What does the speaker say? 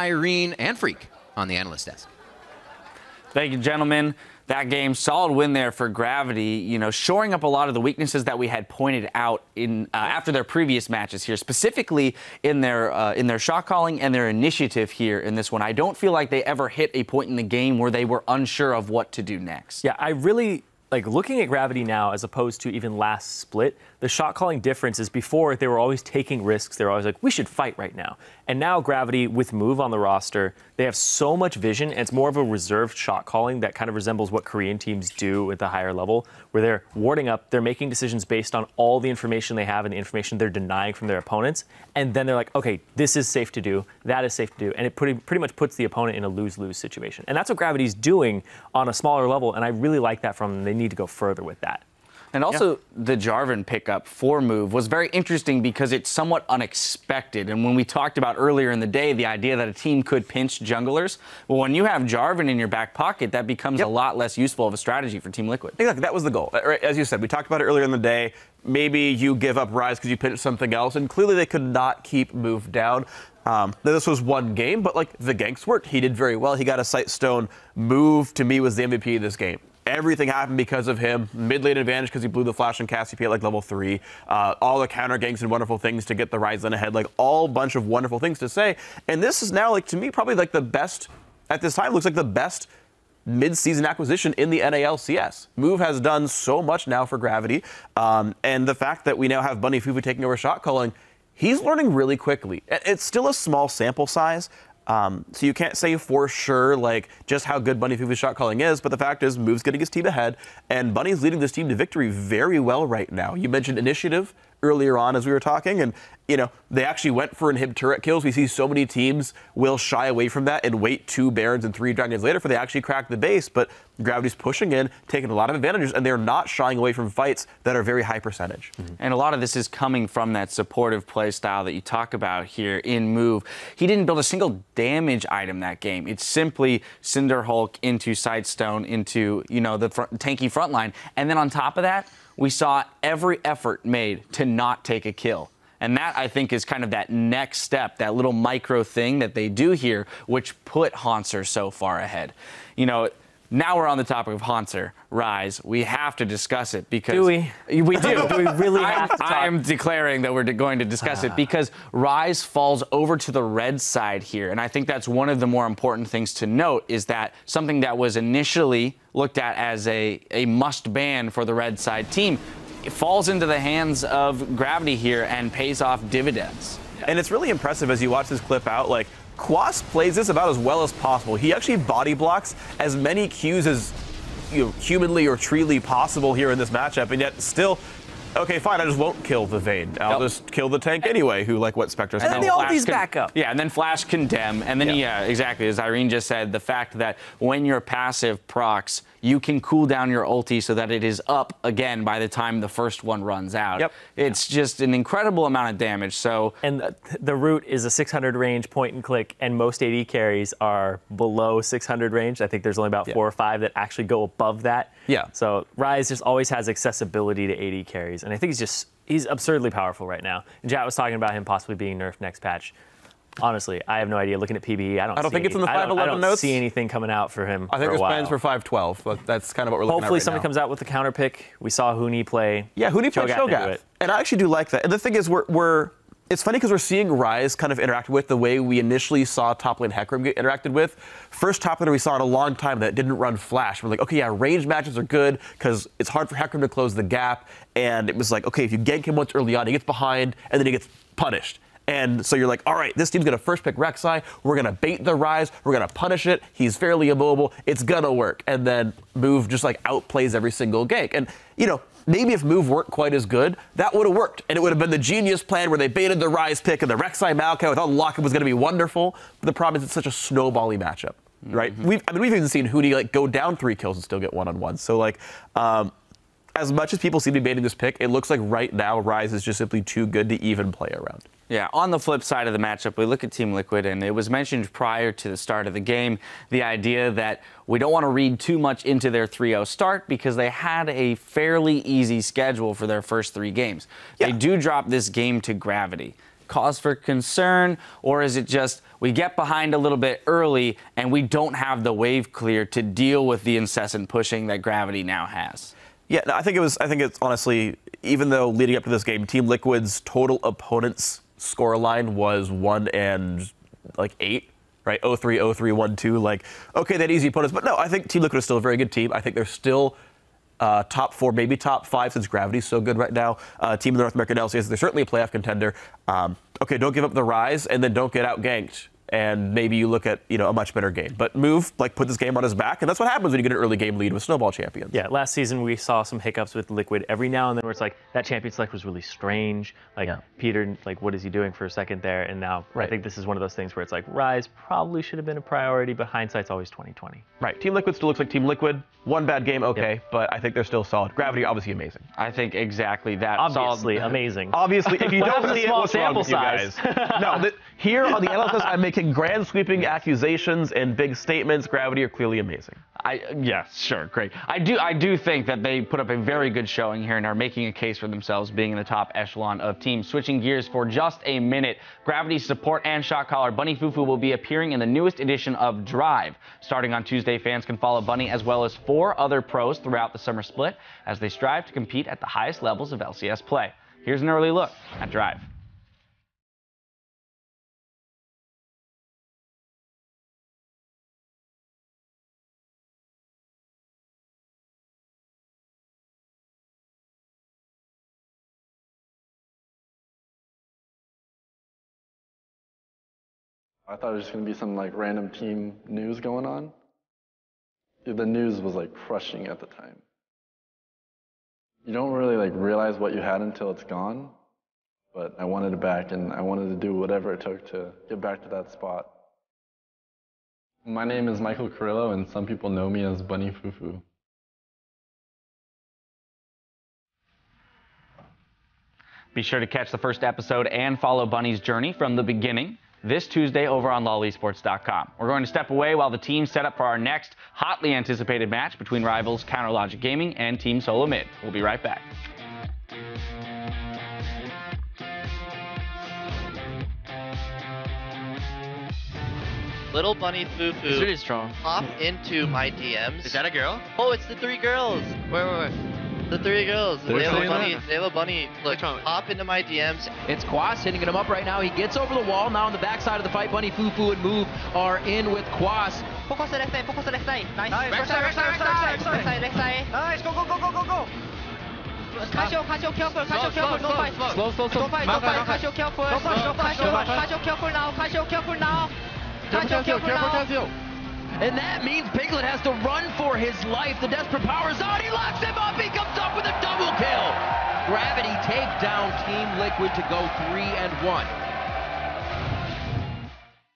Irene and Freak on the analyst desk. Thank you, gentlemen. That game, solid win there for Gravity, you know, shoring up a lot of the weaknesses that we had pointed out in after their previous matches here, specifically in their shot calling and their initiative here in this one. I don't feel like they ever hit a point in the game where they were unsure of what to do next. Yeah, I really like looking at Gravity now as opposed to even last split. The shot calling difference is before they were always taking risks. They were always like, we should fight right now. And now Gravity, with Move on the roster, they have so much vision. And it's more of a reserved shot calling that kind of resembles what Korean teams do at the higher level, where they're warding up, they're making decisions based on all the information they have and the information they're denying from their opponents. And then they're like, okay, this is safe to do, that is safe to do. And it pretty much puts the opponent in a lose-lose situation. And that's what Gravity's doing on a smaller level. And I really like that from them. They need to go further with that. And also, the Jarvan pickup for Move was very interesting because it's somewhat unexpected. And when we talked about earlier in the day, the idea that a team could pinch junglers, well, when you have Jarvan in your back pocket, that becomes a lot less useful of a strategy for Team Liquid. Exactly, that was the goal. As you said, we talked about it earlier in the day. Maybe you give up Ryze because you pinched something else, and clearly they could not keep Move down. This was one game, but like the ganks worked. He did very well. He got a sight stone. Move, to me, was the MVP of this game. Everything happened because of him. Mid lane advantage because he blew the flash and Cassiopeia at like level 3. All the counter ganks and wonderful things to get the Ryze lane ahead. Like all bunch of wonderful things to say. And this is now, like, to me, probably like the best, at this time, looks like the best mid-season acquisition in the NA LCS. Move has done so much now for Gravity. And the fact that we now have Bunny Fufu taking over shot calling, he's learning really quickly. It's still a small sample size. So you can't say for sure like just how good Bunny Fufu's shot calling is, but the fact is Move's getting his team ahead, and Bunny's leading this team to victory very well right now. You mentioned initiative earlier on as we were talking, and you know, they actually went for inhib turret kills. We see so many teams will shy away from that and wait 2 Barons and 3 Dragons later for they actually crack the base, but Gravity's pushing in, taking a lot of advantages, and they're not shying away from fights that are very high percentage. And a lot of this is coming from that supportive play style that you talk about here in Move. He didn't build a single damage item that game. It's simply Cinder Hulk into Sightstone into, you know, the tanky front line. And then on top of that, we saw every effort made to not take a kill. And that, I think, is kind of that next step, that little micro thing that they do here, which put Hauntzer so far ahead. You know, now we're on the topic of Hauntzer, Ryze. We have to discuss it because... Do we? We do. Do we really have to talk? I am declaring that we're going to discuss it because Ryze falls over to the red side here. And I think that's one of the more important things to note is that something that was initially looked at as a must-ban for the red side team, it falls into the hands of Gravity here and pays off dividends. And it's really impressive as you watch this clip out, like, Quas plays this about as well as possible. He actually body blocks as many Qs as humanly or treely possible here in this matchup, and yet still, okay, fine, I just won't kill the Vayne. I'll just kill the tank anyway, who, like, what Spectre's And then the ulti's back up. Yeah, and then Flash Condemn, and then, exactly, as Irene just said, the fact that when your passive procs, you can cool down your ulti so that it is up again by the time the first one runs out. It's just an incredible amount of damage. So, and the root is a 600 range point and click, and most AD carries are below 600 range. I think there's only about 4 or 5 that actually go above that. So Ryze just always has accessibility to AD carries, and I think he's absurdly powerful right now. And Jat was talking about him possibly being nerfed next patch. Honestly, I have no idea. Looking at PBE, I don't think it's in the 511 notes. I don't see anything coming out for him. I think there's plans for 512, but that's kind of what we're looking at. Hopefully right somebody now. comes out with the counter pick. We saw Huni play. Yeah, Huni played Cho'Gath. And I actually do like that. And the thing is, it's funny because we're seeing Ryze kind of interact with the way we initially saw top lane Hecarim get interacted with. First top laner we saw in a long time that didn't run Flash. We're like, okay, yeah, range matches are good because it's hard for Hecarim to close the gap. And it was like, okay, if you gank him once early on, he gets behind, and then he gets punished. And so you're like, all right, this team's going to first pick Rek'Sai. We're going to bait the Ryze. We're going to punish it. He's fairly immobile. It's going to work. And then Move just like outplays every single gank. And, you know, maybe if Move weren't quite as good, that would have worked. And it would have been the genius plan where they baited the Ryze pick and the Rek'Sai Maokai without Locket was going to be wonderful. But the problem is it's such a snowbally matchup, right? We've even seen Huni like go down 3 kills and still get one-on-one. So like, as much as people seem to be baiting this pick, it looks like right now Ryze is just simply too good to even play around. Yeah, on the flip side of the matchup, we look at Team Liquid, and it was mentioned prior to the start of the game, the idea that we don't want to read too much into their 3-0 start because they had a fairly easy schedule for their first 3 games. They do drop this game to Gravity. cause for concern, or is it just we get behind a little bit early and we don't have the wave clear to deal with the incessant pushing that Gravity now has? Yeah, no, I think it's honestly, even though leading up to this game, Team Liquid's total opponent's scoreline was 1-8, right? 0-3, 0-3, 1-2. Like, okay, they had easy opponents, but no, I think Team Liquid is still a very good team. I think they're still top 4, maybe top 5, since Gravity's so good right now. Team of the North American LCS, they're certainly a playoff contender. Okay, don't give up the rise, and then don't get out ganked. And maybe you look at, a much better game. But Move, put this game on his back, and that's what happens when you get an early game lead with Snowball champions. Yeah, last season we saw some hiccups with Liquid every now and then where it's like, that champion select was really strange. Peter, what is he doing for a second there? And now I think this is one of those things where it's like, Rise probably should have been a priority, but hindsight's always 20/20. Right, Team Liquid still looks like Team Liquid. One bad game, okay, but I think they're still solid. Gravity, obviously amazing. I think exactly that. Obviously amazing. Obviously, if you don't see it, what's wrong with you size. guys? No, here on the analyst, I'm making grand sweeping accusations and big statements. Gravity are clearly amazing. Yeah, sure, great. I do think that they put up a very good showing here and are making a case for themselves being in the top echelon of teams. Switching gears for just a minute, Gravity's support and shot caller Bunny Fufu will be appearing in the newest edition of Drive. Starting on Tuesday, fans can follow Bunny as well as 4 other pros throughout the summer split as they strive to compete at the highest levels of LCS play. Here's an early look at Drive. I thought it was just going to be some random team news going on. The news was crushing at the time. You don't really realize what you had until it's gone, but I wanted it back and I wanted to do whatever it took to get back to that spot. My name is Michael Carrillo and some people know me as Bunny Fufu. Be sure to catch the first episode and follow Bunny's journey from the beginning this Tuesday over on lolesports.com. We're going to step away while the teams set up for our next hotly anticipated match between rivals Counterlogic Gaming and Team Solo Mid. We'll be right back. Little Bunny Fufu. It's really strong. Hop into my DMs. Is that a girl? Oh, it's the 3 girls. Where? The 3 girls. They have a bunny. Look, hop into my DMs. It's Quas hitting him up right now. He gets over the wall. Now on the backside of the fight, Bunny Fufu and Move are in with Quas. Focus left side. Left side. Nice. Left side. Nice. Go. Casio, careful. Don't fight. Slow. Don't fight. Casio, careful. Casio, careful now. And that means Piglet has to run for his life. The desperate power's on. He locks him up. He comes up with a double kill. Gravity take down Team Liquid to go 3-1.